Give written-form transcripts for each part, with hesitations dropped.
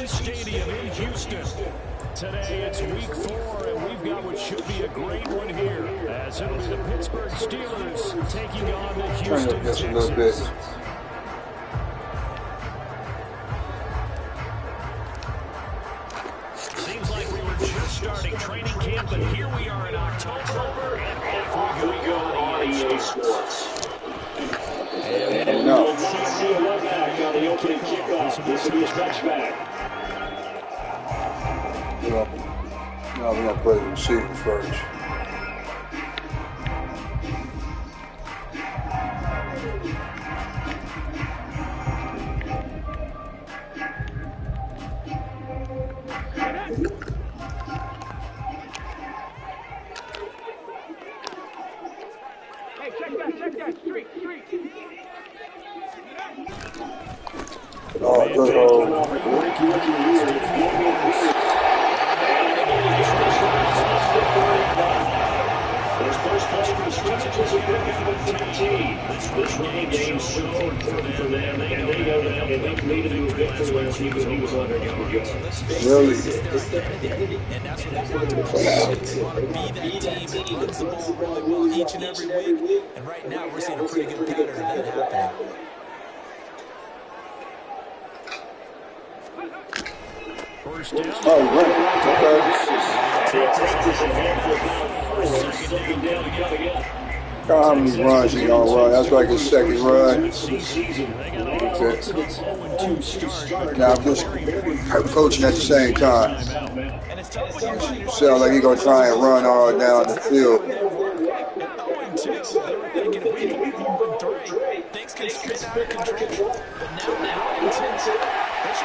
Buc-ee's Stadium in Houston. Today it's week 4, and we've got what should be a great one here, as it'll be the Pittsburgh Steelers taking on the Houston Texans. Seems like we were just starting training camp, but here we are in October, and off we go on EA Sports. And no. Back on the opening kickoff. This will be a touchback. No, we're going to play the receiver first. Hey, check that, street. Oh, good. This game showed for them, and they know that they needed to victory last week when he was under yards. Really? And that's what they want to be. They want to be that team that runs the ball really well each and every week. And right now, we're seeing a pretty good pattern of that happening. First down. Oh, right. How many runs he gonna run? That's like his second run. Now I'm just coaching at the same time. Sounds like he gonna try and run all down the field.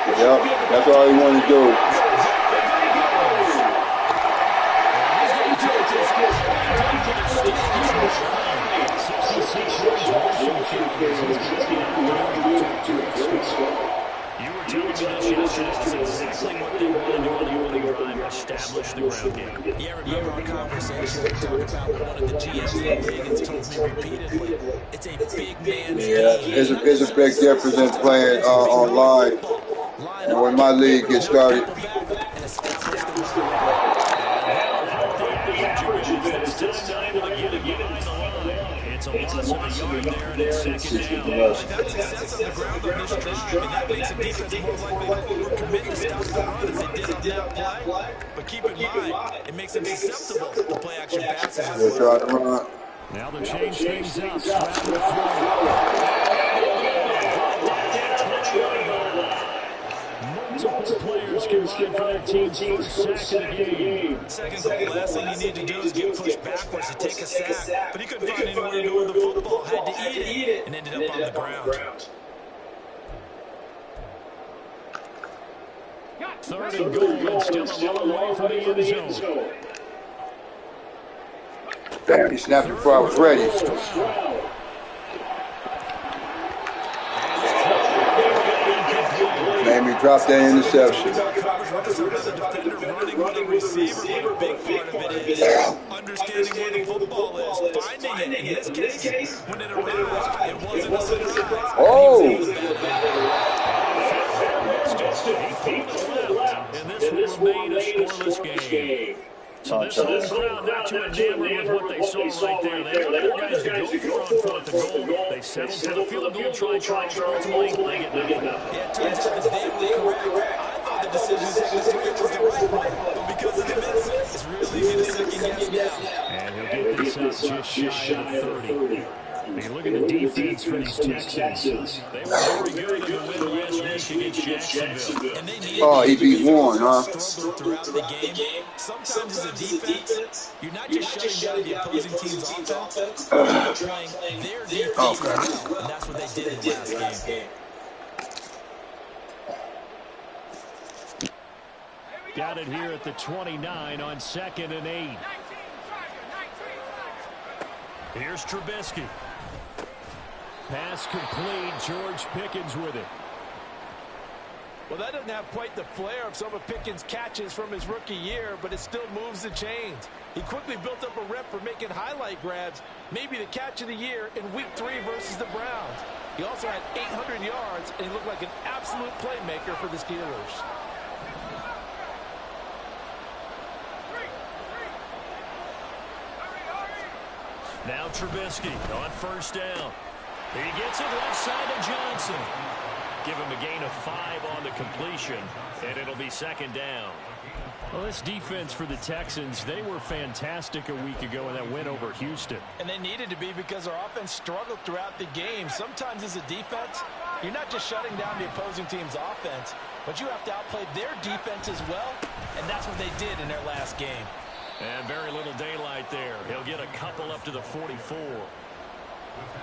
Yep, that's all he wanted to do. You were telling me this yesterday. That's exactly what they want to do on the opening drive, establish the ground game. Yeah, remember our conversation? We talked about one of the GMs, Higgins, told me repeatedly. It's a big man. Yeah, it's a big difference in playing online and when my league gets started. It's a loss of a yard there, and it's second down. That's success on the ground on this drive, and that makes the defense more likely to commit to stop the run as they did on that play. But keep in mind, it makes them susceptible to play action passes. They're trying to run. Now they change things up. Scramble throw. Multiple players combined for their team's first sack of the game. Second goal, last thing you need to do is get pushed backwards to take a sack. But he couldn't find anywhere to go with the football, had to eat it, and ended up on the ground. Third and goal, and still a long way from the end zone. Damn, he snapped it before I was ready. Made me drop that interception. Understanding where the football is, finding it. In this case, when it arrived, it wasn't a surprise. Oh! And this will remain a scoreless game. So this home crowd not too enamored with what they saw right there. They wanted their guys to go for it on 4th and goal. They settled for the field goal, try, and ultimately they get nothing. Yeah, it turns out that they were correct. I thought the decision was the right one, but because of the miss, it's real easy to second guess now. And he'll get this out just shy of 30. You look at the defense for these Texans. They were very good in the win last week against Jacksonville. And they Oh, he beat one, huh? struggled throughout the game. Sometimes as a defense, you're not just shutting down the opposing team's offense, you're playing their defense as well. And that's what they did in the last game. Got it here at the 29 on 2nd and 8. Here's Trubisky. Pass complete. George Pickens with it. Well, that doesn't have quite the flair of some of Pickens' catches from his rookie year, but it still moves the chains. He quickly built up a rep for making highlight grabs, maybe the catch of the year in Week 3 versus the Browns. He also had 800 yards, and he looked like an absolute playmaker for the Steelers. Now Trubisky on first down. He gets it left side to Johnson. Give him a gain of 5 on the completion, and it'll be second down. Well, this defense for the Texans, they were fantastic a week ago in that win over Houston. And they needed to be because their offense struggled throughout the game. Sometimes as a defense, you're not just shutting down the opposing team's offense, but you have to outplay their defense as well, and that's what they did in their last game. And very little daylight there. He'll get a couple up to the 44.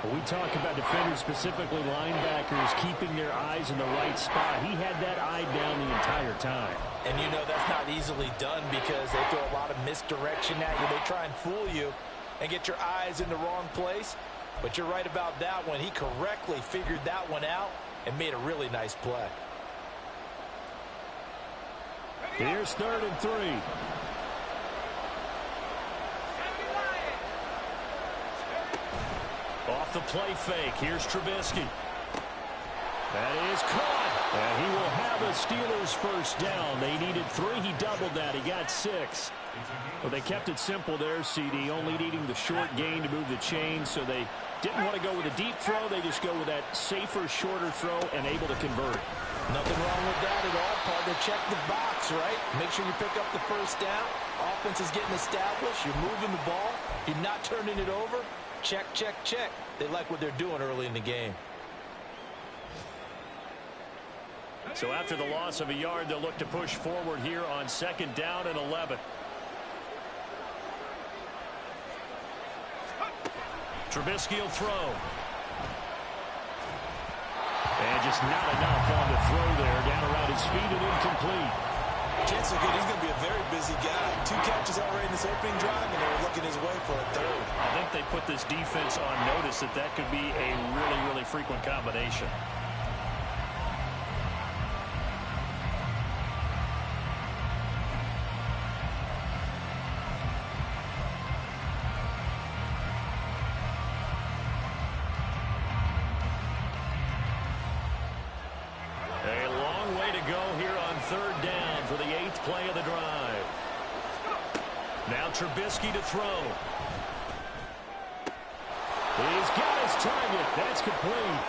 When we talk about defenders, specifically linebackers, keeping their eyes in the right spot, he had that eye down the entire time. And you know that's not easily done because they throw a lot of misdirection at you. They try and fool you and get your eyes in the wrong place. But you're right about that one. He correctly figured that one out and made a really nice play. Here's 3rd and 3. Off the play fake. Here's Trubisky. That is caught. And he will have a Steelers first down. They needed 3. He doubled that. He got 6. Well, they kept it simple there, CD, only needing the short gain to move the chain, so they didn't want to go with a deep throw. They just go with that safer, shorter throw and able to convert. Nothing wrong with that at all, partner. Check the box, right? Make sure you pick up the first down. Offense is getting established. You're moving the ball. You're not turning it over. Check, check, check. They like what they're doing early in the game. So after the loss of a yard, they'll look to push forward here on 2nd down and 11. Trubisky will throw. And just not enough on the throw there. Down around his feet and incomplete. Chances are good he's going to be a very busy guy. 2 catches already in this opening drive, and they were looking his way for a 3rd. I think they put this defense on notice that that could be a really, really frequent combination. A long way to go here on 3rd down for the 8th play of the drive. Now Trubisky to throw. He's got his target. That's complete.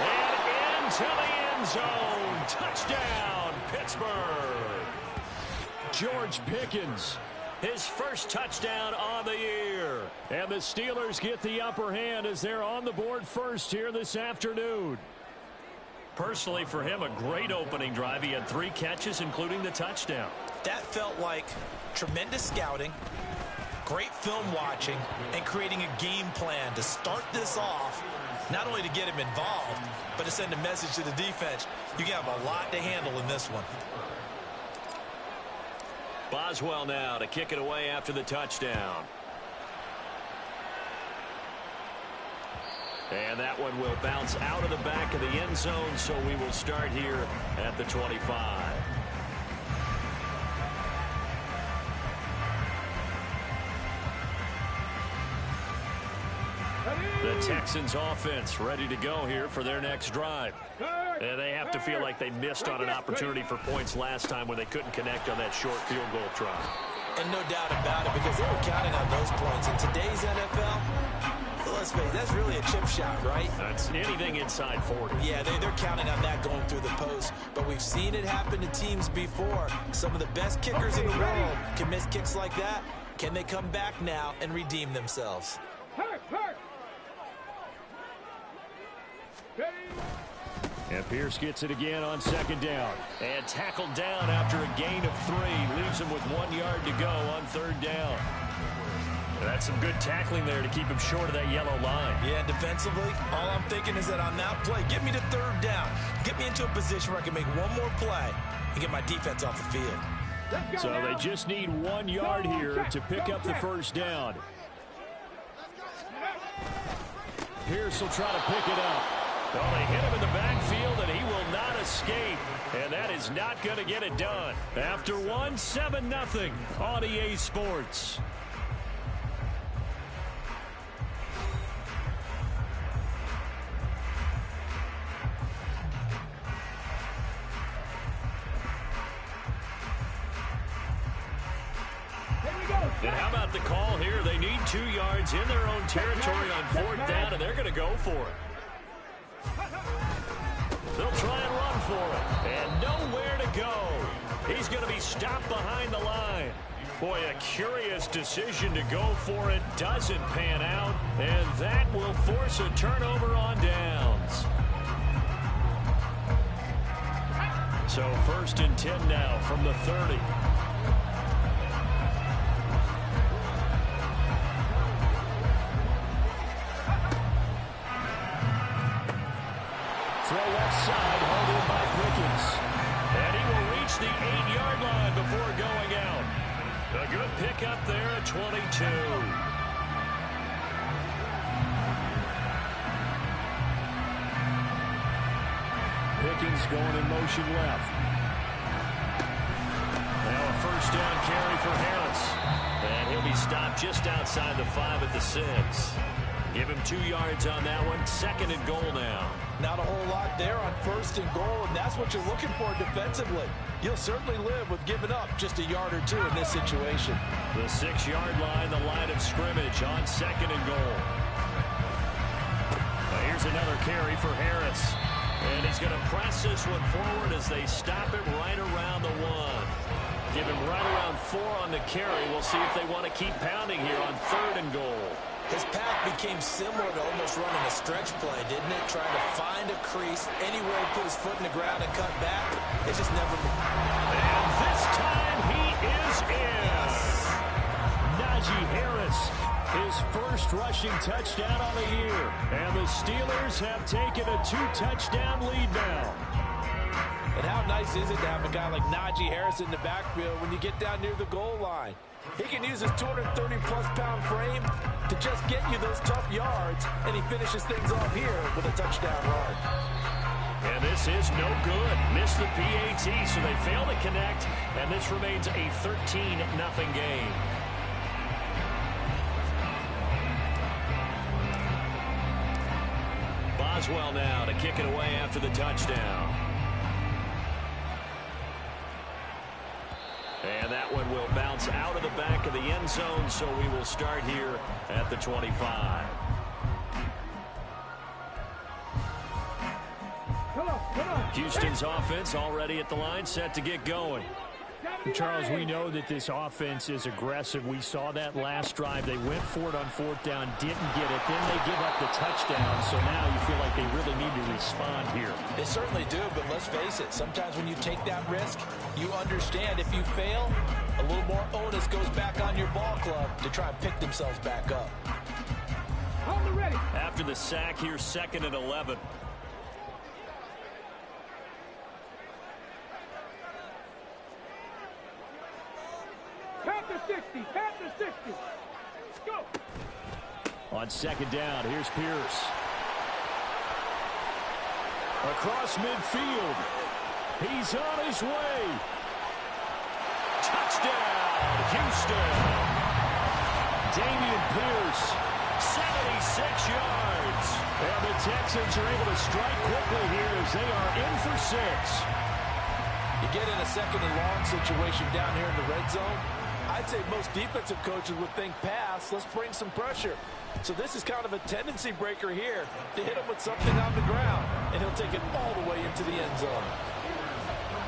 And into the end zone. Touchdown, Pittsburgh. George Pickens, His first touchdown on the year. and the Steelers get the upper hand as they're on the board first here this afternoon. Personally, for him, a great opening drive. He had 3 catches, including the touchdown. That felt like tremendous scouting, great film watching, and creating a game plan to start this off, not only to get him involved, but to send a message to the defense. You have a lot to handle in this one. Boswell now to kick it away after the touchdown. And that one will bounce out of the back of the end zone, so we will start here at the 25. The Texans offense ready to go here for their next drive. And they have to feel like they missed on an opportunity for points last time when they couldn't connect on that short field goal try. And no doubt about it, because they were counting on those points. In today's NFL, let's face it, that's really a chip shot, right? That's anything inside 40. Yeah, they're counting on that going through the post. But we've seen it happen to teams before. Some of the best kickers in the world can miss kicks like that. Can they come back now and redeem themselves? And Pierce gets it again on 2nd down. And tackled down after a gain of 3. Leaves him with 1 yard to go on 3rd down. That's some good tackling there to keep him short of that yellow line. Yeah, defensively, all I'm thinking is that on that play, get me to 3rd down. Get me into a position where I can make one more play and get my defense off the field. So they just need 1 yard here to pick up the first down. Pierce will try to pick it up. Well, they hit him in the backfield, and he will not escape. And that is not going to get it done. After 7-0 on EA Sports. And how about the call here? They need 2 yards in their own territory on 4th down, and they're going to go for it. They'll try and run for it. And nowhere to go. He's going to be stopped behind the line. Boy, a curious decision to go for it. Doesn't pan out. And that will force a turnover on downs. So 1st and 10 now from the 30. Throw left side, held in by Pickens. And he will reach the 8-yard line before going out. A good pickup there at 22. Pickens going in motion left. Now a 1st down carry for Harris. And he'll be stopped just outside the 5 at the 6. Give him 2 yards on that one. 2nd and goal now. Not a whole lot there on 1st and goal, and that's what you're looking for defensively. You'll certainly live with giving up just a yard or 2 in this situation. The 6-yard line, the line of scrimmage on 2nd and goal. Here's another carry for Harris. And he's going to press this one forward as they stop him right around the 1. Give him right around 4 on the carry. We'll see if they want to keep pounding here on 3rd and goal. His path became similar to almost running a stretch play, didn't it? Trying to find a crease anywhere he put his foot in the ground and cut back. It just never moved. And this time he is in. Najee Harris, his first rushing touchdown on the year. And the Steelers have taken a 2-touchdown lead now. And how nice is it to have a guy like Najee Harris in the backfield when you get down near the goal line? He can use his 230-plus pound frame to just get you those tough yards, and he finishes things off here with a touchdown run. And this is no good. Missed the PAT, so they fail to connect, and this remains a 13-0 game. Boswell now to kick it away after the touchdown. And that one will bounce out of the back of the end zone, so we will start here at the 25. Houston's offense already at the line, set to get going. Charles, we know that this offense is aggressive. We saw that last drive. They went for it on 4th down, didn't get it. Then they give up the touchdown, so now you feel like they really need to respond here. They certainly do, but let's face it. Sometimes when you take that risk, you understand if you fail, a little more onus goes back on your ball club to try and pick themselves back up. After the sack here, 2nd and 11. Panther 60. Go. On 2nd down, here's Pierce. Across midfield. He's on his way. Touchdown, Houston. Dameon Pierce, 76 yards. And the Texans are able to strike quickly here as they are in for 6. You get in a 2nd and long situation down here in the red zone, I'd say most defensive coaches would think pass, let's bring some pressure. So this is kind of a tendency breaker here to hit him with something on the ground, and he'll take it all the way into the end zone.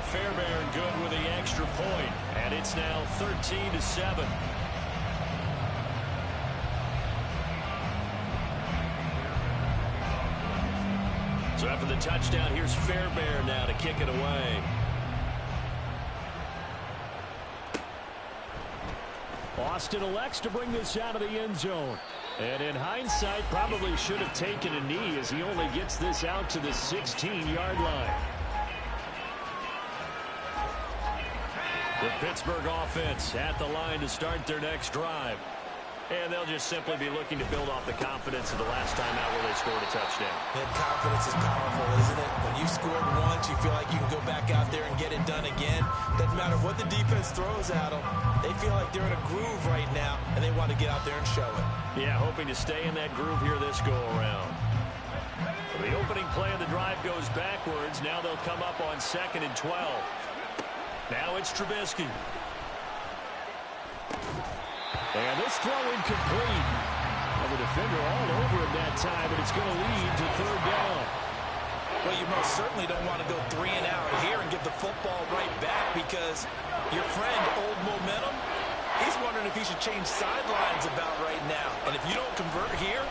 Fairbairn good with the extra point, and it's now 13-7. So after the touchdown, here's Fairbairn now to kick it away. Austin elects to bring this out of the end zone. And in hindsight, probably should have taken a knee as he only gets this out to the 16-yard line. The Pittsburgh offense at the line to start their next drive. And they'll just simply be looking to build off the confidence of the last time out where they scored a touchdown. And confidence is powerful, isn't it? When you've scored once, you feel like you can go back out there and get it done again. Doesn't matter what the defense throws at them. They feel like they're in a groove right now, and they want to get out there and show it. Yeah, hoping to stay in that groove here this go-around. The opening play of the drive goes backwards. Now they'll come up on 2nd and 12. Now it's Trubisky. And this throw incomplete. And the defender all over him that time, and it's going to lead to third down. Well, you most certainly don't want to go 3 and out here and give the football right back because your friend, Old Momentum, he's wondering if he should change sidelines about right now. And if you don't convert here,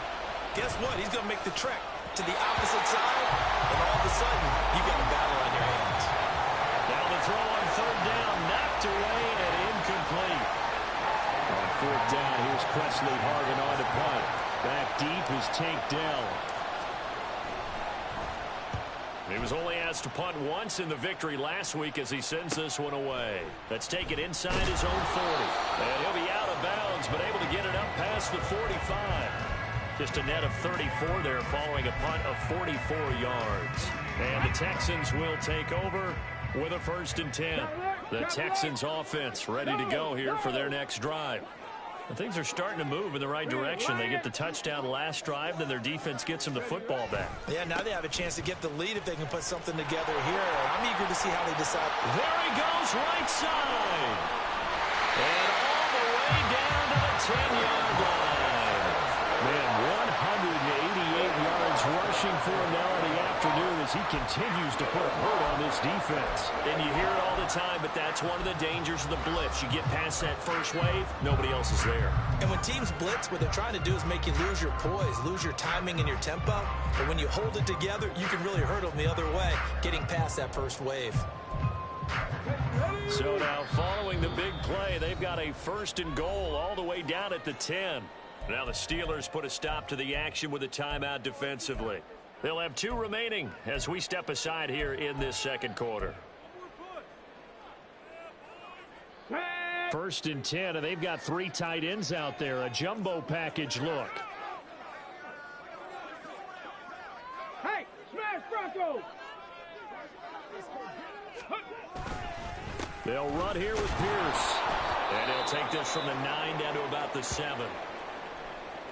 guess what? He's going to make the trek to the opposite side, and all of a sudden, you got a battle on your hands. Now the throw on third down, knocked away and incomplete. On fourth down, here's Presley Harvin on to punt. Back deep is Tank Dell. He was only asked to punt once in the victory last week as he sends this one away. Let's take it inside his own 40. And he'll be out of bounds, but able to get it up past the 45. Just a net of 34 there following a punt of 44 yards. And the Texans will take over with a 1st and 10. The Texans offense ready to go here for their next drive. And things are starting to move in the right direction. They get the touchdown last drive, then their defense gets them the football back. Yeah, now they have a chance to get the lead if they can put something together here. I'm eager to see how they decide. There he goes, right side. And all the way down to the 10-yard line. Man, 188 yards rushing for him now in the afternoon as he continues to put a hurt on this defense. And you hear it all the time, but that's one of the dangers of the blitz. You get past that first wave, nobody else is there. And when teams blitz, what they're trying to do is make you lose your poise, lose your timing and your tempo. But when you hold it together, you can really hurt them the other way, getting past that first wave. So now following the big play, they've got a 1st and goal all the way down at the 10. Now the Steelers put a stop to the action with a timeout defensively. They'll have 2 remaining as we step aside here in this second quarter. 1st and 10, and they've got 3 tight ends out there. A jumbo package look. Hey, smash Bronco! They'll run here with Pierce. And he'll take this from the 9 down to about the 7.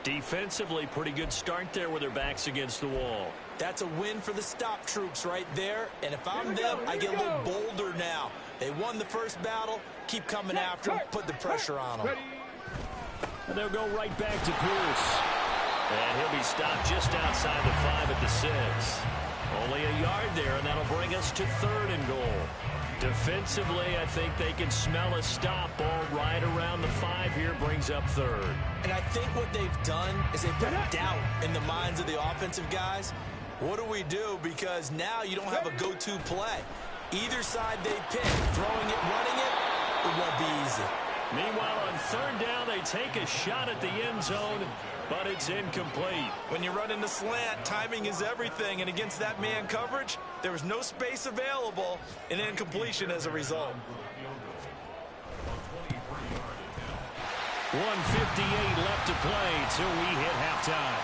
Defensively, pretty good start there with their backs against the wall. That's a win for the stop troops right there. And if I'm them, I get a little bolder now. They won the first battle. Keep coming after them. Put the pressure on them. And they'll go right back to Pierce. And he'll be stopped just outside the 5 at the 6. Only a yard there, and that'll bring us to 3rd and goal. Defensively, I think they can smell a stop. Ball right around the 5 here, brings up 3rd. And I think what they've done is they've put doubt in the minds of the offensive guys. What do we do? Because now you don't have a go-to play. Either side they pick, throwing it, running it won't be easy. Meanwhile, on 3rd down, they take a shot at the end zone, but it's incomplete. When you run into slant, timing is everything, and against that man coverage, there was no space available, and incompletion as a result. 1:58 left to play till we hit halftime.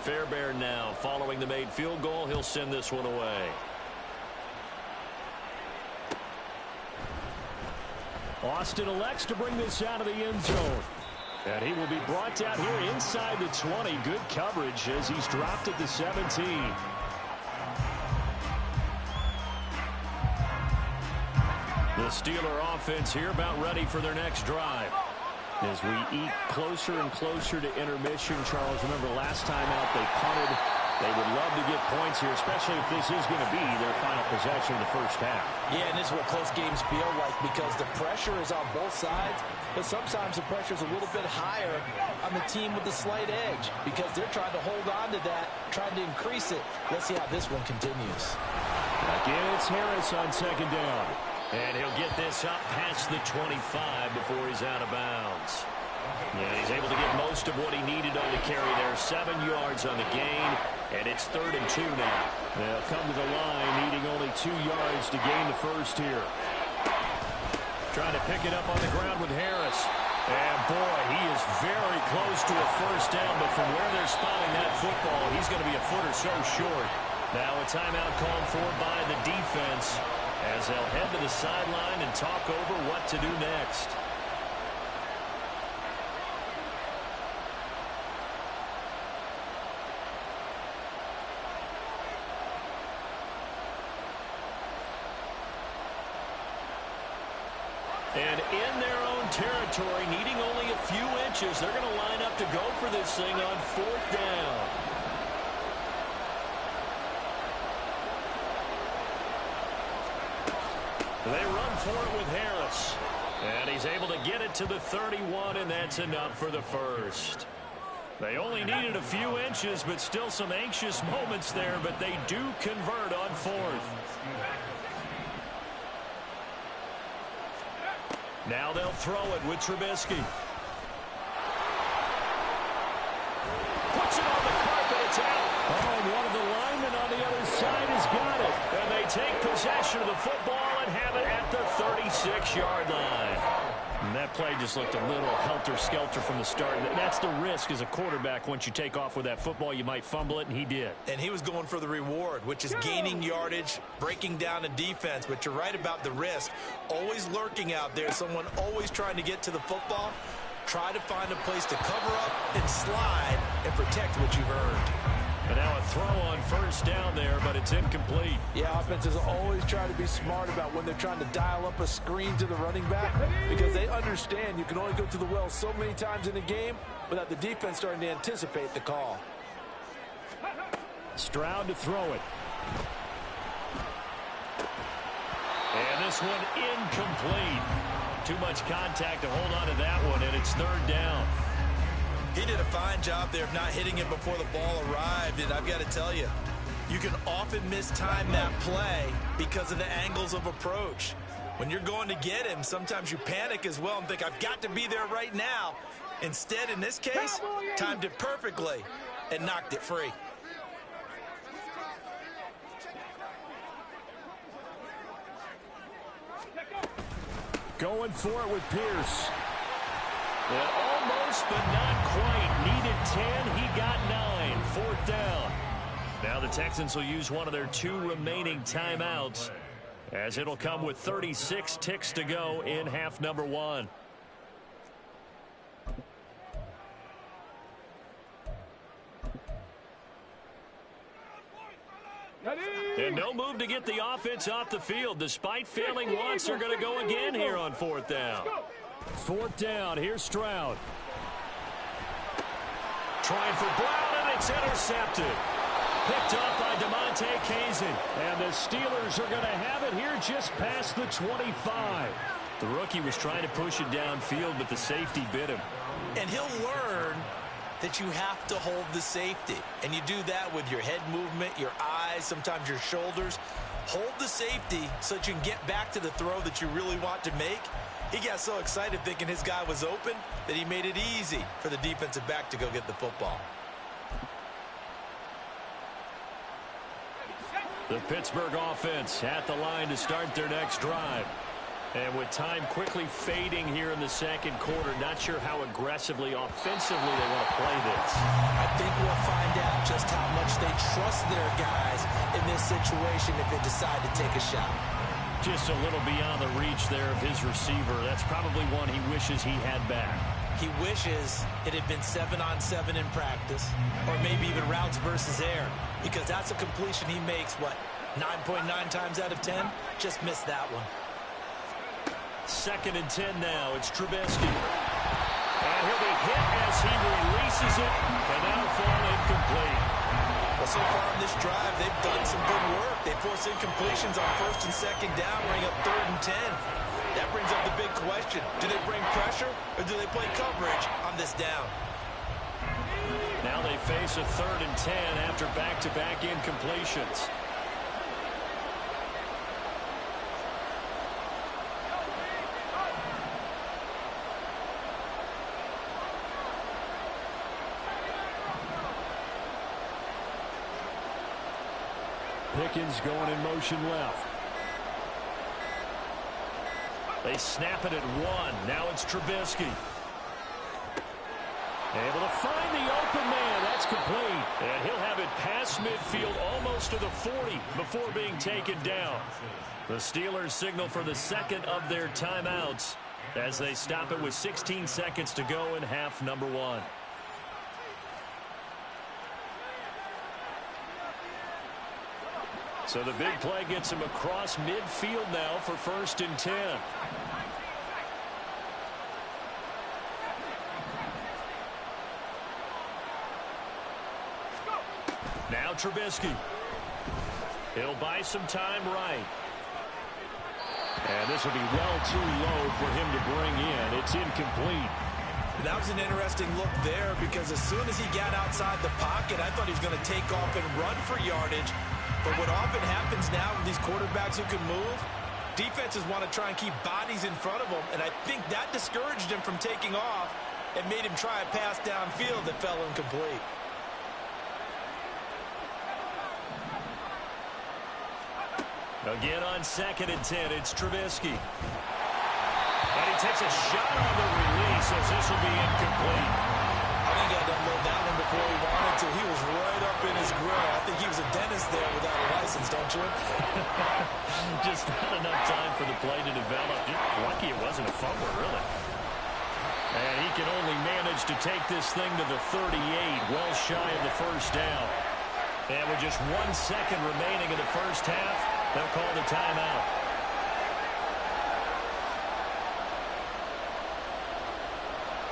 Fairbairn now following the made field goal. He'll send this one away. Austin elects to bring this out of the end zone. And he will be brought down here inside the 20. Good coverage as he's dropped at the 17. The Steeler offense here about ready for their next drive. As we eat closer and closer to intermission, Charles, remember last time out they punted. They would love to get points here, especially if this is going to be their final possession of the first half. Yeah, and this is what close games feel like because the pressure is on both sides, but sometimes the pressure is a little bit higher on the team with the slight edge because they're trying to hold on to that, trying to increase it. Let's see how this one continues. Again, it's Harris on 2nd down. And he'll get this up past the 25 before he's out of bounds. Yeah, he's able to get most of what he needed on the carry there. 7 yards on the gain, and it's 3rd and 2 now. They'll come to the line, needing only 2 yards to gain the first here. Trying to pick it up on the ground with Harris. And, boy, he is very close to a first down, but from where they're spotting that football, he's going to be a foot or so short. Now a timeout called for by the defense. as they'll head to the sideline and talk over what to do next. And in their own territory, needing only a few inches, they're going to line up to go for this thing on 4th down. They run for it with Harris. And he's able to get it to the 31, and that's enough for the first. They only needed a few inches, but still some anxious moments there, but they do convert on 4th. Now they'll throw it with Trubisky. Puts it on the carpet. It's out. Oh, and one of the linemen on the other side has got it. And they take possession of the football and have it at the 36-yard line. And that play just looked a little helter-skelter from the start. That's the risk as a quarterback. Once you take off with that football, you might fumble it, and he did. And he was going for the reward, which is gaining yardage, breaking down a defense. But you're right about the risk. Always lurking out there, someone always trying to get to the football. Try to find a place to cover up and slide and protect what you've earned. And now a throw on 1st down there, but it's incomplete. Yeah, offenses always try to be smart about when they're trying to dial up a screen to the running back, because they understand you can only go to the well so many times in a game without the defense starting to anticipate the call. Stroud to throw it. And this one incomplete. Too much contact to hold on to that one, and it's 3rd down. He did a fine job there of not hitting it before the ball arrived, and I've got to tell you, you can often mistime that play because of the angles of approach. When you're going to get him, sometimes you panic as well and think, I've got to be there right now. Instead, in this case, timed it perfectly and knocked it free. Going for it with Pierce. And almost, but not quite. Needed 10. He got 9. 4th down. Now the Texans will use one of their 2 remaining timeouts, as it'll come with 36 ticks to go in half number 1. And no move to get the offense off the field. Despite failing once, they're going to go again here on 4th down. 4th down. Here's Stroud. Trying for Brown, and it's intercepted. Picked up by DeMonte Kazin. And the Steelers are going to have it here just past the 25. The rookie was trying to push it downfield, but the safety bit him. And he'll learn that you have to hold the safety. And you do that with your head movement, your eyes, sometimes your shoulders. Hold the safety so that you can get back to the throw that you really want to make. He got so excited thinking his guy was open that he made it easy for the defensive back to go get the football. The Pittsburgh offense at the line to start their next drive. And with time quickly fading here in the 2nd quarter, not sure how aggressively, offensively they want to play this. I think we'll find out just how much they trust their guys in this situation if they decide to take a shot. Just a little beyond the reach there of his receiver. That's probably one he wishes he had back. He wishes it had been 7-on-7 in practice, or maybe even routes versus air, because that's a completion he makes, 9.9 times out of 10? Just missed that one. 2nd and 10 now. It's Trubisky. And he'll be hit as he releases it, and that'll fall incomplete. Well, so far in this drive, they've done some good work. They force incompletions on 1st and 2nd down, bring up 3rd and 10. That brings up the big question. Do they bring pressure, or do they play coverage on this down? Now they face a 3rd and 10 after back-to-back incompletions. Pickens going in motion left. They snap it at 1. Now it's Trubisky. Able to find the open man. That's complete. And he'll have it past midfield almost to the 40 before being taken down. The Steelers signal for the second of their timeouts as they stop it with 16 seconds to go in half number 1. So the big play gets him across midfield now for 1st and 10. Now Trubisky. He'll buy some time right. And this will be well too low for him to bring in. It's incomplete. That was an interesting look there because as soon as he got outside the pocket, I thought he was going to take off and run for yardage. But what often happens now with these quarterbacks who can move, defenses want to try and keep bodies in front of them, and I think that discouraged him from taking off and made him try a pass downfield that fell incomplete. Again on 2nd and 10, it's Trubisky. And he takes a shot on the release as this will be incomplete. I think he had to unload that one before he wanted to. He was right up in his grill. I think he was a dentist there without a license, don't you? Just not enough time for the play to develop. Just lucky it wasn't a fumble, really. And he can only manage to take this thing to the 38, well shy of the 1st down. And with just 1 second remaining in the 1st half, they'll call the timeout.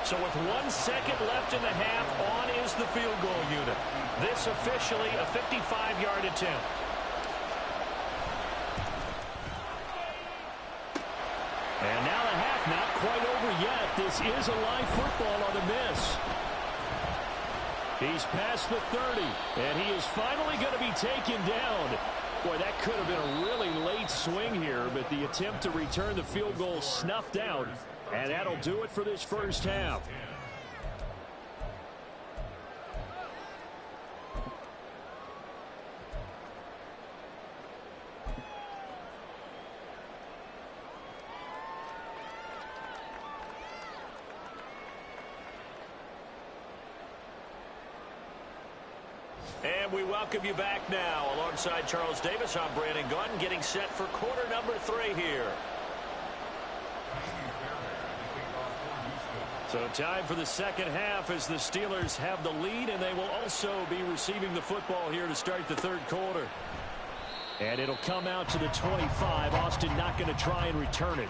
So with 1 second left in the half, on is the field goal unit. This officially a 55-yard attempt. And now the half not quite over yet. This is a live football on the miss. He's past the 30, and he is finally going to be taken down. Boy, that could have been a really late swing here, but the attempt to return the field goal snuffed out, and that'll do it for this 1st half. And we welcome you back now. Alongside Charles Davis, I'm Brandon Gaudin, getting set for quarter number 3 here. So time for the 2nd half as the Steelers have the lead, and they will also be receiving the football here to start the 3rd quarter. And it'll come out to the 25. Austin not going to try and return it.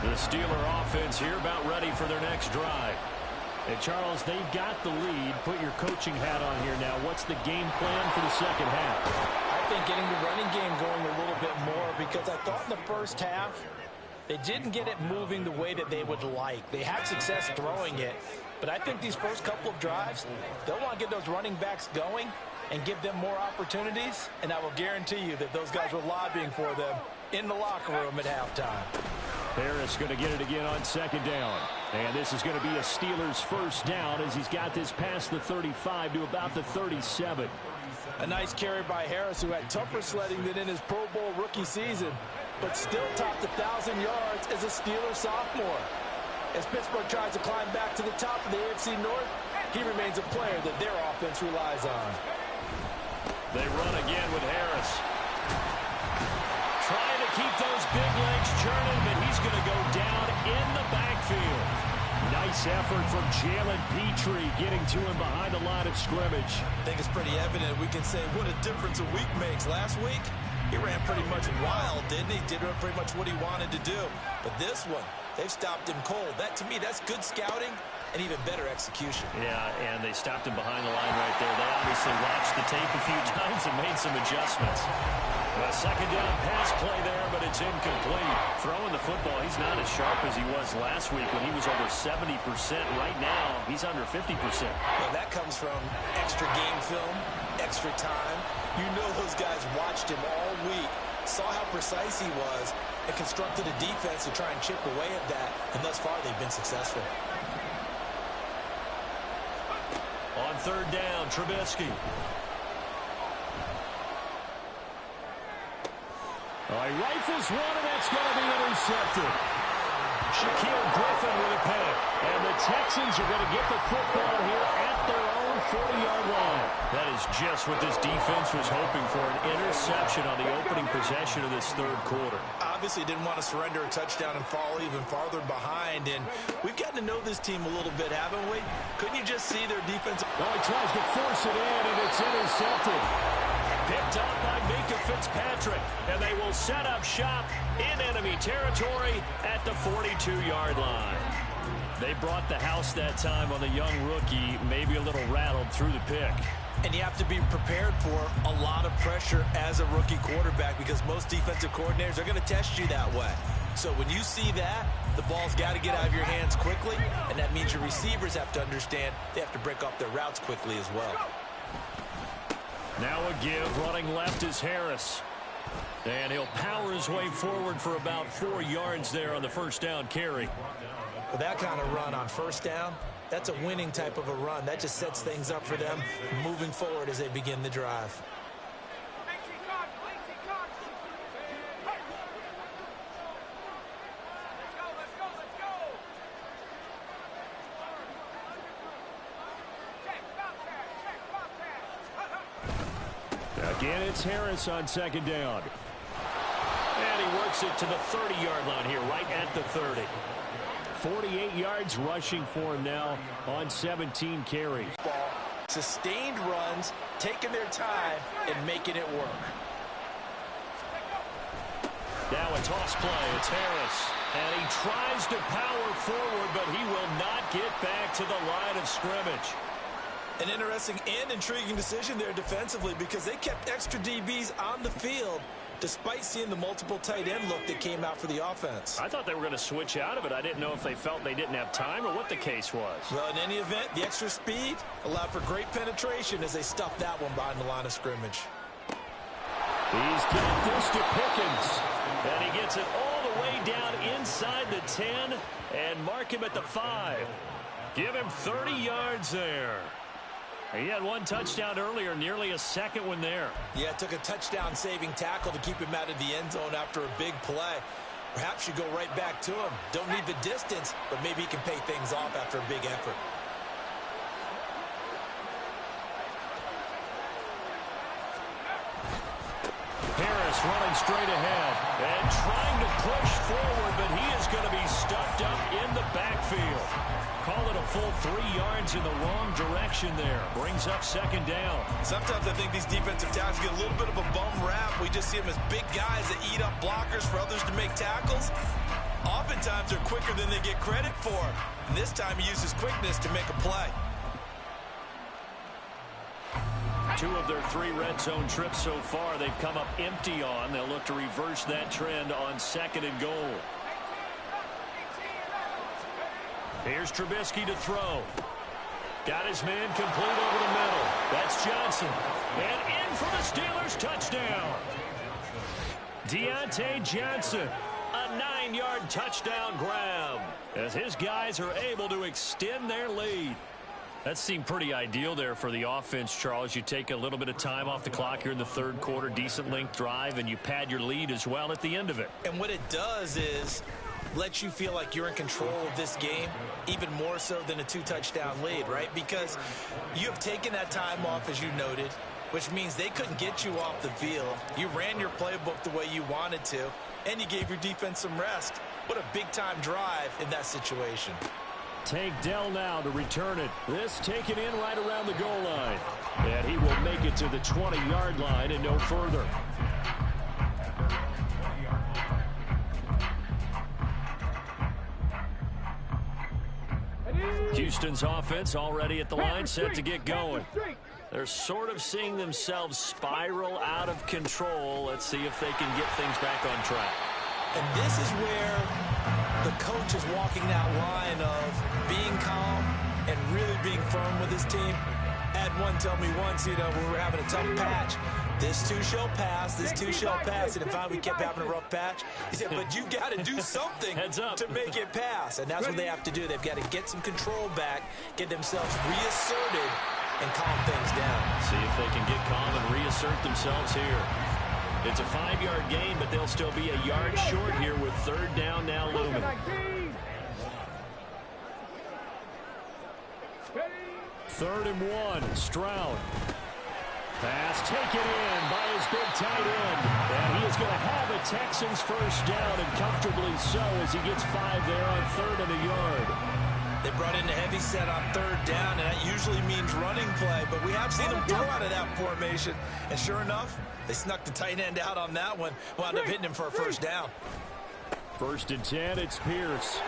The Steeler offense here about ready for their next drive. And Charles, they've got the lead. Put your coaching hat on here now. What's the game plan for the 2nd half? I think getting the running game going a little bit more because I thought in the 1st half they didn't get it moving the way that they would like. They had success throwing it, but I think these first couple of drives, they'll want to get those running backs going and give them more opportunities, and I will guarantee you that those guys were lobbying for them in the locker room at halftime. Harris going to get it again on 2nd down. And this is going to be a Steelers 1st down as he's got this past the 35 to about the 37. A nice carry by Harris, who had tougher sledding than in his Pro Bowl rookie season, but still topped 1,000 yards as a Steelers sophomore. As Pittsburgh tries to climb back to the top of the AFC North, he remains a player that their offense relies on. They run again with Harris. Trying to keep those big legs churning, but he's going to go down in the backfield. Nice effort from Jalen Petrie getting to him behind the line of scrimmage. I think it's pretty evident. We can say what a difference a week makes. Last week, he ran pretty much wild, didn't he? Did pretty much what he wanted to do. But this one, they've stopped him cold. That, to me, that's good scouting and even better execution. Yeah, and they stopped him behind the line right there. They obviously watched the tape a few times and made some adjustments. A 2nd down pass play there, but it's incomplete. Throwing the football, he's not as sharp as he was last week when he was over 70%. Right now, he's under 50%. Well, that comes from extra game film, extra time. You know those guys watched him all week, saw how precise he was, and constructed a defense to try and chip away at that. And thus far, they've been successful. On 3rd down, Trubisky. He rifles one, and that's going to be intercepted. Shaquille Griffin with a pick. And the Texans are going to get the football here at their own 40-yard line. That is just what this defense was hoping for, an interception on the opening possession of this third quarter. Obviously didn't want to surrender a touchdown and fall even farther behind. And we've gotten to know this team a little bit, haven't we? Couldn't you just see their defense? Well, he tries to force it in, and it's intercepted. Picked up by Minkah Fitzpatrick, and they will set up shop in enemy territory at the 42-yard line. They brought the house that time on the young rookie, maybe a little rattled through the pick. And you have to be prepared for a lot of pressure as a rookie quarterback because most defensive coordinators are going to test you that way. So when you see that, the ball's got to get out of your hands quickly, and that means your receivers have to understand they have to break off their routes quickly as well. Now a give, running left is Harris. And he'll power his way forward for about 4 yards there on the first down carry. With that kind of run on first down, that's a winning type of a run. That just sets things up for them moving forward as they begin the drive. Again, it's Harris on second down. And he works it to the 30-yard line here, right at the 30. 48 yards rushing for him now on 17 carries. Sustained runs, taking their time, and making it work. Now a toss play. It's Harris. And he tries to power forward, but he will not get back to the line of scrimmage. An interesting and intriguing decision there defensively because they kept extra DBs on the field despite seeing the multiple tight end look that came out for the offense. I thought they were going to switch out of it. I didn't know if they felt they didn't have time or what the case was. Well, in any event, the extra speed allowed for great penetration as they stuffed that one behind the line of scrimmage. He's got this to Pickens. And he gets it all the way down inside the 10 and mark him at the 5. Give him 30 yards there. He had one touchdown earlier, nearly a second one there. Yeah, it took a touchdown-saving tackle to keep him out of the end zone after a big play. Perhaps you go right back to him. Don't need the distance, but maybe he can pay things off after a big effort. Harris running straight ahead and trying to push forward, but he is going to be stuffed up in the backfield. Call it a full 3 yards in the wrong direction there. Brings up second down. Sometimes I think these defensive tackles get a little bit of a bum rap. We just see them as big guys that eat up blockers for others to make tackles. Oftentimes they're quicker than they get credit for. And this time he uses quickness to make a play. 2 of their 3 red zone trips so far they've come up empty on. They'll look to reverse that trend on second and goal. Here's Trubisky to throw. Got his man complete over the middle. That's Johnson. And in for the Steelers touchdown. Deontay Johnson, a 9-yard touchdown grab as his guys are able to extend their lead. That seemed pretty ideal there for the offense, Charles. You take a little bit of time off the clock here in the third quarter, decent length drive, and you pad your lead as well at the end of it. And what it does is let you feel like you're in control of this game, even more so than a 2-touchdown lead, right? Because you have taken that time off, as you noted, which means they couldn't get you off the field. You ran your playbook the way you wanted to, and you gave your defense some rest. What a big-time drive in that situation. Tank Dell now to return it. This taken in right around the goal line. And he will make it to the 20-yard line and no further. Houston's offense already at the line, set to get going. They're sort of seeing themselves spiral out of control. Let's see if they can get things back on track. And this is where the coach is walking that line of being calm and really being firm with his team. Had one tell me once, when we were having a tough patch, this too shall pass, this too shall pass. And finally we kept having a rough patch. He said, but you got to do something to make it pass. And that's what they have to do. They've got to get some control back, get themselves reasserted, and calm things down. See if they can get calm and reassert themselves here. It's a 5-yard gain, but they'll still be a yard short here with third down now looming. 3rd and 1, Stroud. Pass taken in by his big tight end. And he is going to have a Texans first down, and comfortably so, as he gets 5 there on 3rd and a yard. They brought in a heavy set on 3rd down, and that usually means running play, but we have seen them throw out of that formation. And sure enough, they snuck the tight end out on that one, wound up hitting him for a first down. 1st and 10, it's Pierce.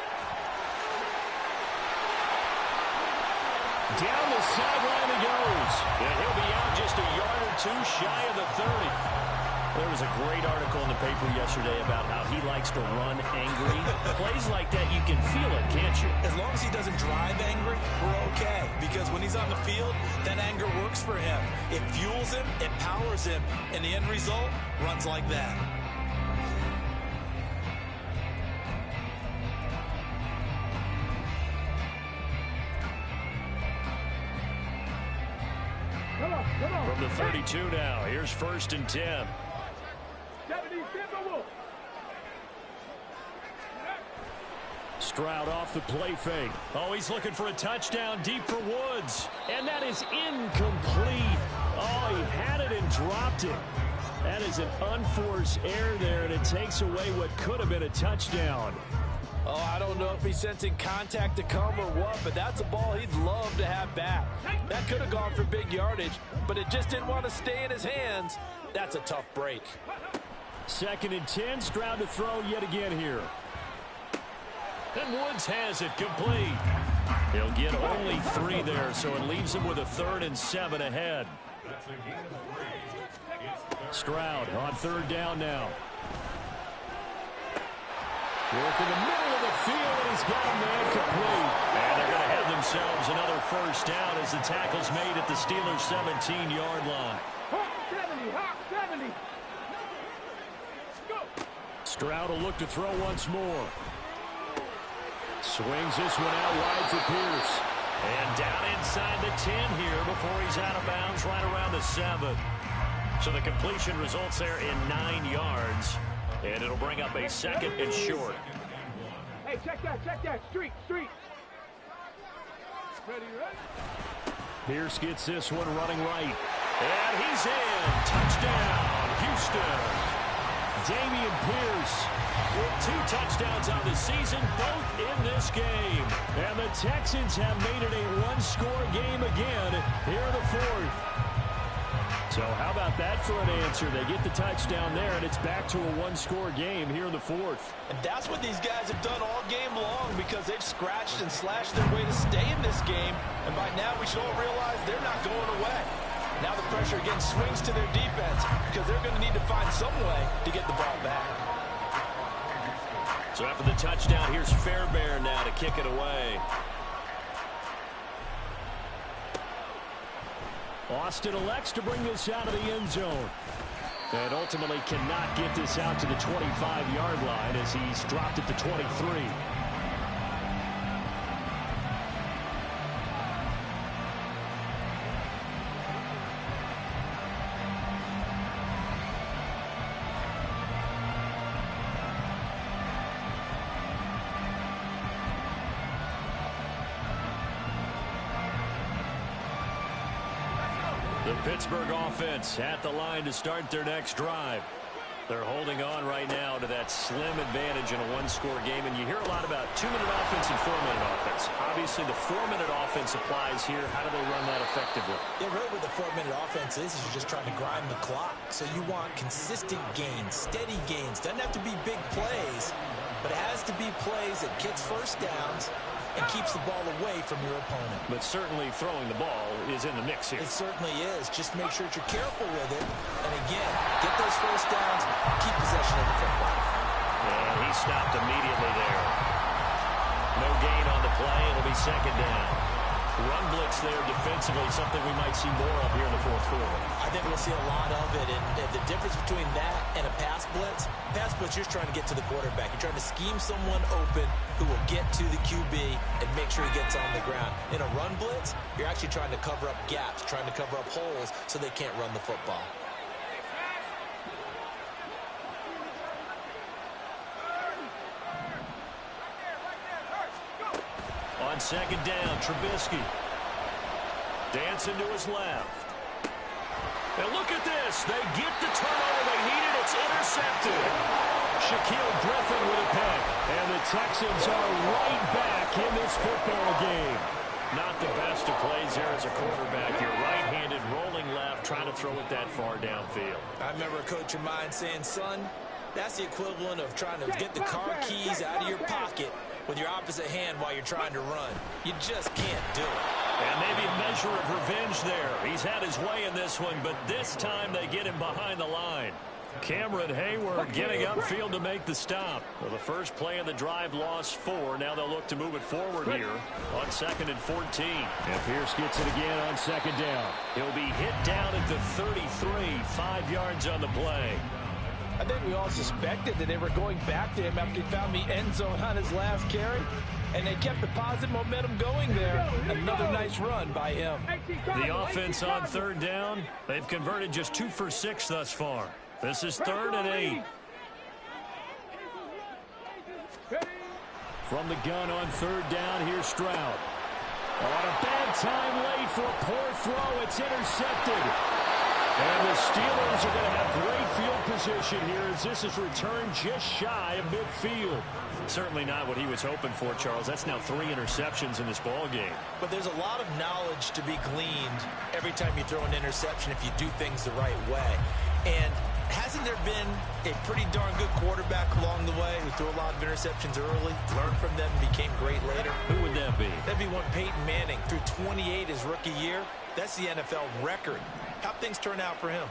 Down the sideline he goes. And he'll be out just a yard or 2 shy of the 30. There was a great article in the paper yesterday about how he likes to run angry. Plays like that, you can feel it, can't you? As long as he doesn't drive angry, we're okay. Because when he's on the field, that anger works for him. It fuels him, it powers him, and the end result runs like that. From the 32 now, here's 1st and 10. Stroud off the play fake. Oh, he's looking for a touchdown deep for Woods. And that is incomplete. Oh, he had it and dropped it. That is an unforced error there, and it takes away what could have been a touchdown. Oh, I don't know if he's sensing contact to come or what, but that's a ball he'd love to have back. That could have gone for big yardage, but it just didn't want to stay in his hands. That's a tough break. 2nd and 10, Stroud to throw yet again here. And Woods has it complete. He'll get only 3 there, so it leaves him with a 3rd and 7 ahead. Stroud on 3rd down now. Work in the middle of the field, and he's got a man complete. And they're going to have themselves another first down as the tackle's made at the Steelers' 17-yard line. Hawk 70. Go. Stroud will look to throw once more. Swings this one out wide for Pierce. And down inside the 10 here before he's out of bounds right around the 7. So the completion results there in 9 yards. And it'll bring up a 2nd and short. Hey, check that. Street. Ready? Pierce gets this one running right. And he's in. Touchdown, Houston. Dameon Pierce with 2 touchdowns on the season, both in this game. And the Texans have made it a 1-score game again here in the 4th. So how about that for an answer? They get the touchdown there, and it's back to a 1-score game here in the 4th. And that's what these guys have done all game long, because they've scratched and slashed their way to stay in this game. And by now, we should all realize they're not going away. Now the pressure again swings to their defense, because they're going to need to find some way to get the ball back. So after the touchdown, here's Fairbairn now to kick it away. Austin elects to bring this out of the end zone. And ultimately cannot get this out to the 25-yard line as he's dropped it to 23. The Pittsburgh offense at the line to start their next drive. They're holding on right now to that slim advantage in a 1-score game, and you hear a lot about 2-minute offense and 4-minute offense. Obviously, the 4-minute offense applies here. How do they run that effectively? Yeah, really what the 4-minute offense is you're just trying to grind the clock. So you want consistent gains, steady gains. Doesn't have to be big plays, but it has to be plays that gets first downs and keeps the ball away from your opponent. But certainly throwing the ball is in the mix here. It certainly is. Just make sure that you're careful with it. And again, get those first downs, keep possession of the football. And he stopped immediately there. No gain on the play. It'll be 2nd down. Run blitz there defensively, something we might see more of here in the 4th quarter. I think we'll see a lot of it, and the difference between that and a pass blitz, you're just trying to get to the quarterback. You're trying to scheme someone open who will get to the QB and make sure he gets on the ground. In a run blitz, you're actually trying to cover up gaps, trying to cover up holes so they can't run the football. on second down. Trubisky. Dancing to his left. And look at this. They get the turnover they needed. It's intercepted. Shaquille Griffin with a pick. And the Texans are right back in this football game. Not the best of plays there as a quarterback. You're right-handed, rolling left, trying to throw it that far downfield. I remember a coach of mine saying, son, that's the equivalent of trying to get the car keys out of your pocket with your opposite hand while you're trying to run. You just can't do it. And maybe a measure of revenge there. He's had his way in this one, but this time they get him behind the line. Cameron Hayward getting upfield to make the stop. Well, the first play of the drive lost 4. Now they'll look to move it forward here on 2nd and 14. And Pierce gets it again on 2nd down. He'll be hit down at the 33, 5 yards on the play. I think we all suspected that they were going back to him after he found the end zone on his last carry. And they kept the positive momentum going there. Another nice run by him. The offense on 3rd down. They've converted just 2 for 6 thus far. This is 3rd and 8. From the gun on 3rd down, here's Stroud. On a bad time late for a poor throw. It's intercepted. And the Steelers are going to have great field position here as this is returned just shy of midfield. Certainly not what he was hoping for, Charles. That's now 3 interceptions in this ball game. But there's a lot of knowledge to be gleaned every time you throw an interception if you do things the right way. And hasn't there been a pretty darn good quarterback along the way who threw a lot of interceptions early, learned from them, and became great later? Who would that be? That'd be one Peyton Manning. Threw 28 his rookie year. That's the NFL record. How'd things turn out for him?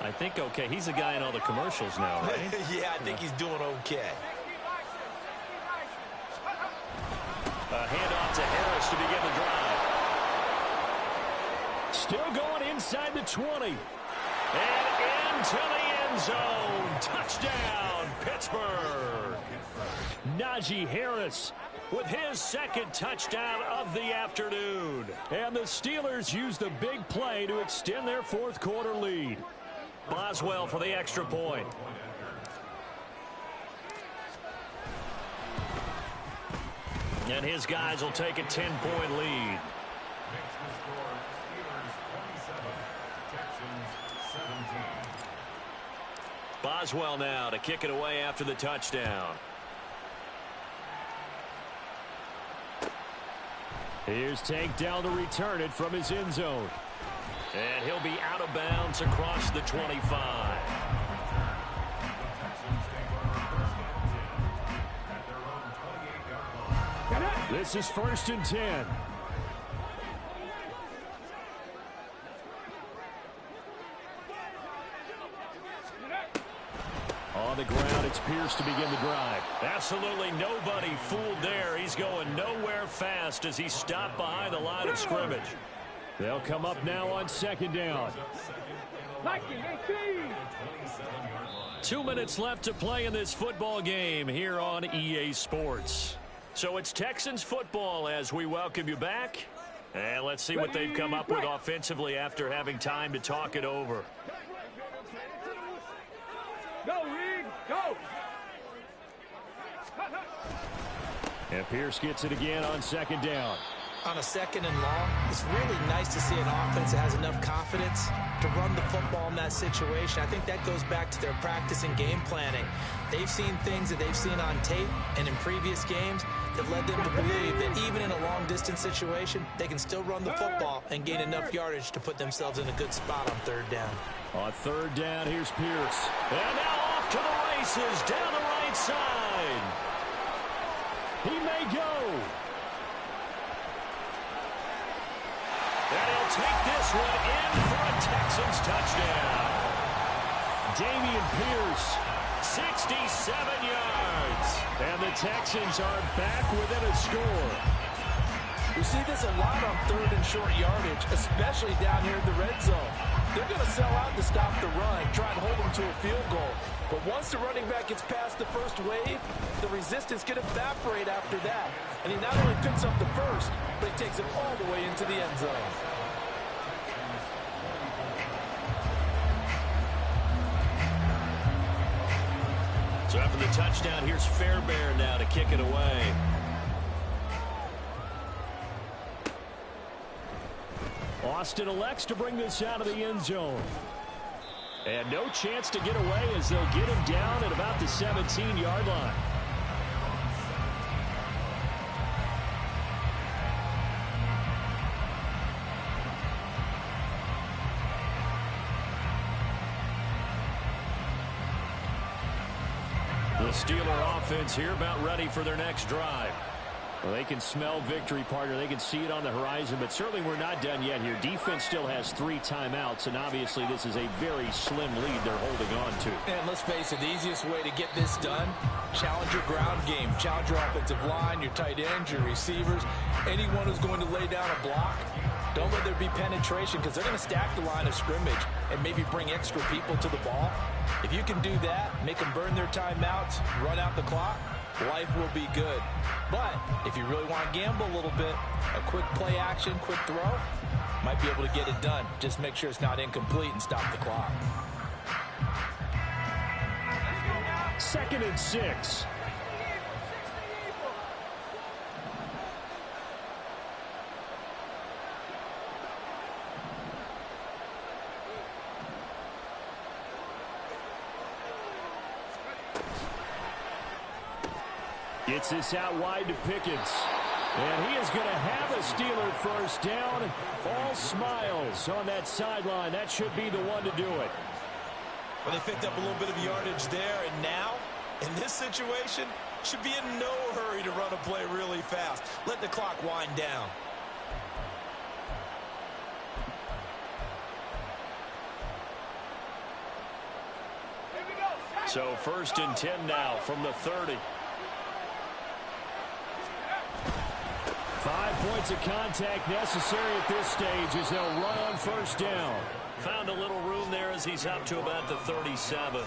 I think okay. He's a guy in all the commercials now, right? Yeah, I think he's doing okay. A handoff to Harris to begin the drive. Still going inside the 20. And into the end zone. Touchdown, Pittsburgh. Najee Harris with his 2nd touchdown of the afternoon. And the Steelers use the big play to extend their 4th quarter lead. Boswell for the extra point. And his guys will take a 10-point lead. Boswell now to kick it away after the touchdown. Here's Tank down to return it from his end zone. And he'll be out of bounds across the 25. This is 1st and 10. On the ground, it's Pierce to begin the drive. Absolutely nobody fooled there. He's going nowhere fast as he stopped behind the line of scrimmage. They'll come up now on 2nd down. 2 minutes left to play in this football game here on EA Sports. So it's Texans football as we welcome you back. And let's see what they've come up with offensively after having time to talk it over. Go, Reed, go! And Pierce gets it again on 2nd down. On a 2nd and long, it's really nice to see an offense that has enough confidence to run the football in that situation. I think that goes back to their practice and game planning. They've seen things that they've seen on tape and in previous games that led them to believe that even in a long-distance situation, they can still run the football and gain enough yardage to put themselves in a good spot on 3rd down. On 3rd down, here's Pierce. And now off to the races down the right side. He may go. And he'll take this one in for a Texans touchdown. Dameon Pierce. 67 yards. And the Texans are back within a score. We see this a lot on 3rd and short yardage, especially down here in the red zone. They're going to sell out to stop the run, try and hold them to a field goal. But once the running back gets past the first wave, the resistance can evaporate after that. And he not only picks up the first, but he takes it all the way into the end zone. So after the touchdown, here's Fairbairn now to kick it away. Austin elects to bring this out of the end zone. And no chance to get away as they'll get him down at about the 17-yard line. The Steeler offense here about ready for their next drive. Well, they can smell victory, partner. They can see it on the horizon, but certainly we're not done yet here. Defense still has 3 timeouts, and obviously this is a very slim lead they're holding on to. And let's face it, the easiest way to get this done, challenge your ground game. Challenge your offensive line, your tight ends, your receivers, anyone who's going to lay down a block. Don't let there be penetration because they're going to stack the line of scrimmage and maybe bring extra people to the ball. If you can do that, make them burn their timeouts, run out the clock, life will be good. But if you really want to gamble a little bit, a quick play action, quick throw, might be able to get it done. Just make sure it's not incomplete and stop the clock. 2nd and 6. Gets this out wide to Pickens. And he is going to have a Steeler first down. All smiles on that sideline. That should be the one to do it. Well, they picked up a little bit of yardage there, and now, in this situation, should be in no hurry to run a play really fast. Let the clock wind down. So 1st and 10 now from the 30. 5 points of contact necessary at this stage as they'll run on 1st down. Found a little room there as he's up to about the 37.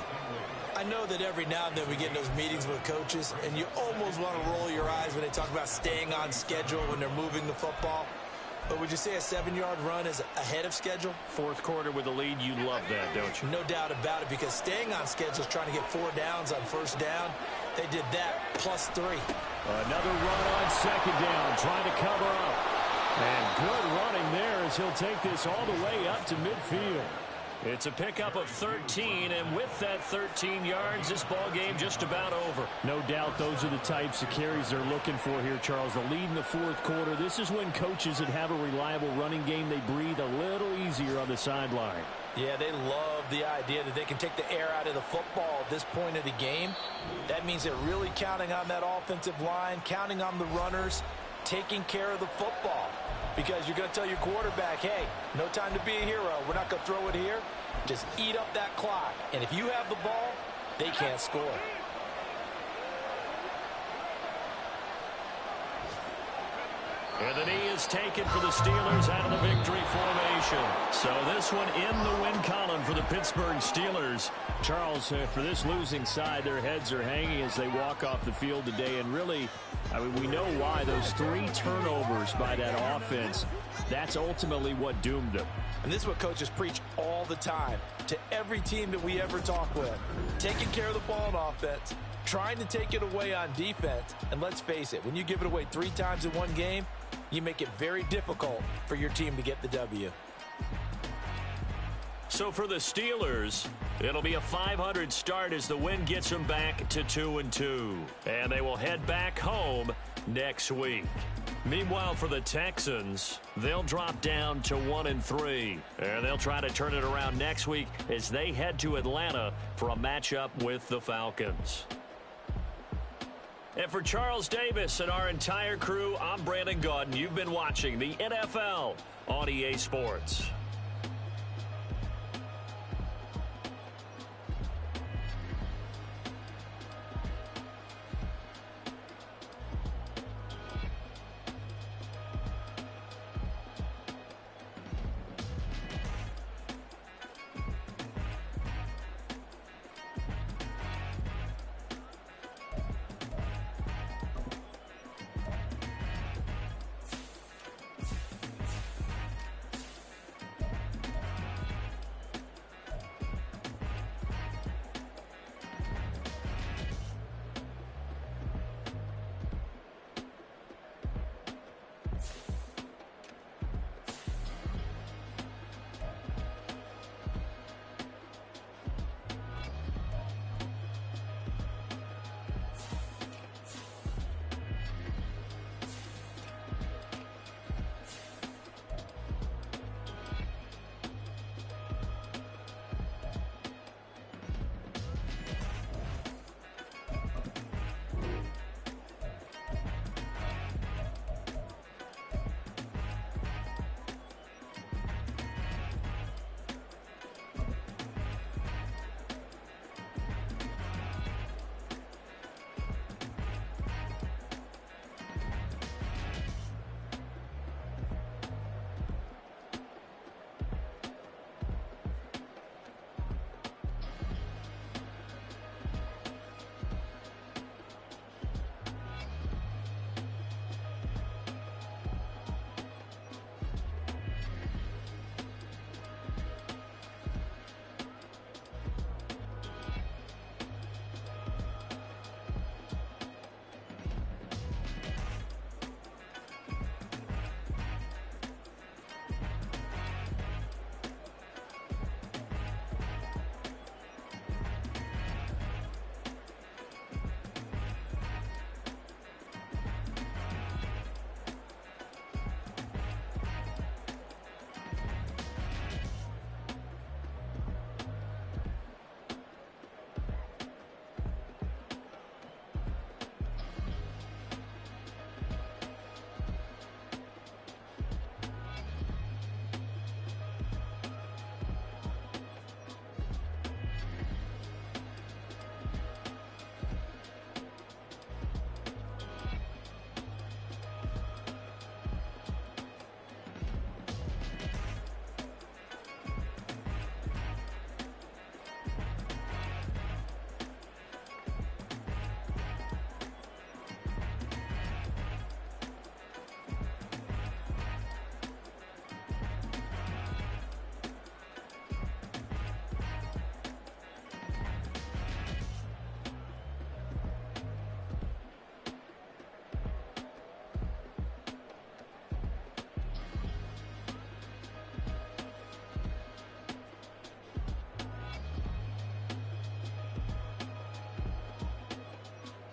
I know that every now and then we get in those meetings with coaches, and you almost want to roll your eyes when they talk about staying on schedule when they're moving the football. But would you say a 7-yard run is ahead of schedule? 4th quarter with a lead, you love that, don't you? No doubt about it, because staying on schedule is trying to get 4 downs on 1st down. They did that +3. Another run on 2nd down, trying to cover up. And good running there as he'll take this all the way up to midfield. It's a pickup of 13, and with that 13 yards, this ball game just about over. No doubt those are the types of carries they're looking for here, Charles. The lead in the 4th quarter. This is when coaches that have a reliable running game, they breathe a little easier on the sideline. Yeah, they love the idea that they can take the air out of the football at this point of the game. That means they're really counting on that offensive line, counting on the runners, taking care of the football. Because you're going to tell your quarterback, hey, no time to be a hero. We're not going to throw it here. Just eat up that clock. And if you have the ball, they can't score. And the knee is taken for the Steelers out of the victory formation. So this one in the win column for the Pittsburgh Steelers. Charles, for this losing side, their heads are hanging as they walk off the field today. And really, I mean, we know why. Those 3 turnovers by that offense, that's ultimately what doomed them. And this is what coaches preach all the time to every team that we ever talk with. Taking care of the ball on offense, trying to take it away on defense. And let's face it, when you give it away 3 times in one game, you make it very difficult for your team to get the W. So for the Steelers, it'll be a .500 start as the win gets them back to 2-2. And they will head back home next week. Meanwhile, for the Texans, they'll drop down to 1-3. And they'll try to turn it around next week as they head to Atlanta for a matchup with the Falcons. And for Charles Davis and our entire crew, I'm Brandon Gaudin. You've been watching the NFL on EA Sports.